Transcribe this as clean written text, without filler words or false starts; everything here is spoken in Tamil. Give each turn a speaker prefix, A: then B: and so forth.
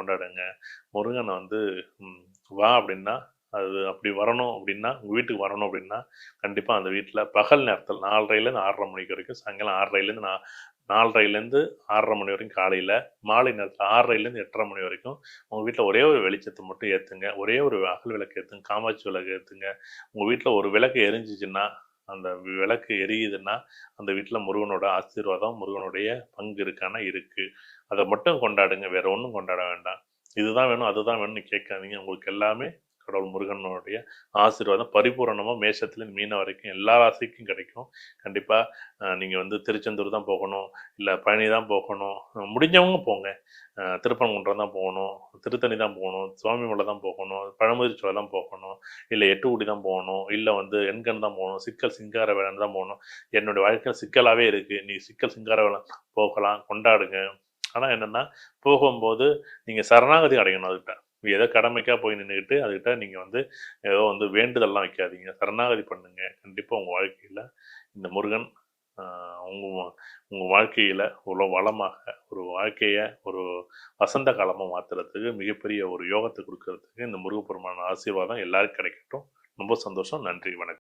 A: கொண்டாடுங்க. முருகனை வந்து வா அப்படின்னா அது அப்படி வரணும் அப்படின்னா உங்கள் வீட்டுக்கு வரணும் அப்படின்னா கண்டிப்பாக அந்த வீட்டில் பகல் நேரத்தில் 4:30லேருந்து 6:30 மணிக்கு வரைக்கும், சாயங்காலம் 6:30லேருந்து 4:30லேருந்து 6:30 மணி வரைக்கும் காலையில், மாலை நேரத்தில் 6:30லேருந்து 8:30 மணி வரைக்கும் உங்கள் வீட்டில் ஒரே ஒரு வெளிச்சத்தை மட்டும் ஏற்றுங்க. ஒரே ஒரு அகல் விளக்கு ஏற்றுங்க, காமாட்சி விளக்கு ஏற்றுங்க. உங்கள் வீட்டில் ஒரு விளக்கு எரிஞ்சிச்சுன்னா, அந்த விளக்கு எரியுதுன்னா அந்த வீட்டில் முருகனோட ஆசீர்வாதம், முருகனுடைய பங்கு இருக்கானா இருக்குது. அதை மட்டும் கொண்டாடுங்க, வேற ஒன்றும் கொண்டாட வேண்டாம். இதுதான் வேணும் அதுதான் வேணும்னு கேட்காதீங்க. உங்களுக்கு எல்லாமே கடவுள் முருகனுடைய ஆசீர்வாதம் பரிபூரணமாக மேஷத்துலேருந்து மீன வரைக்கும் எல்லா ராசிக்கும் கிடைக்கும். கண்டிப்பாக நீங்கள் வந்து திருச்செந்தூர் தான் போகணும், இல்லை பழனி தான் போகணும், முடிஞ்சவங்க போங்க. திருப்பரங்குன்றம் தான் போகணும், திருத்தணி தான் போகணும், சுவாமிமலை தான் போகணும், பழமுதிர்ச்சோலை தான் போகணும், இல்லை எட்டுக்குடி தான் போகணும், இல்லை வந்து எண்கண் தான் போகணும், சிக்கல் சிங்கார வேலன் தான் போகணும். என்னுடைய வாழ்க்கையில் சிக்கலாகவே இருக்குது. நீ சிக்கல் சிங்கார வேலன் போகலாம், கொண்டாடுங்க. ஆனால் என்னென்னா போகும்போது நீங்கள் சரணாகதி அடையணும். அதுக்கிட்ட ஏதோ கடமைக்காக போய் நின்றுக்கிட்டு அதுக்கிட்ட நீங்கள் வந்து ஏதோ வந்து வேண்டுதல்லாம் வைக்காதீங்க. சரணாகதி பண்ணுங்க. கண்டிப்பாக உங்கள் வாழ்க்கையில் இந்த முருகன் உங்கள் உங்கள் வாழ்க்கையில் இவ்வளோ வளமாக ஒரு வாழ்க்கையை ஒரு வசந்த காலமாக மாற்றுறதுக்கு மிகப்பெரிய ஒரு யோகத்தை கொடுக்கறதுக்கு இந்த முருகப்பெருமான ஆசீர்வாதம் எல்லாருக்கும் கிடைக்கட்டும். ரொம்ப சந்தோஷம். நன்றி, வணக்கம்.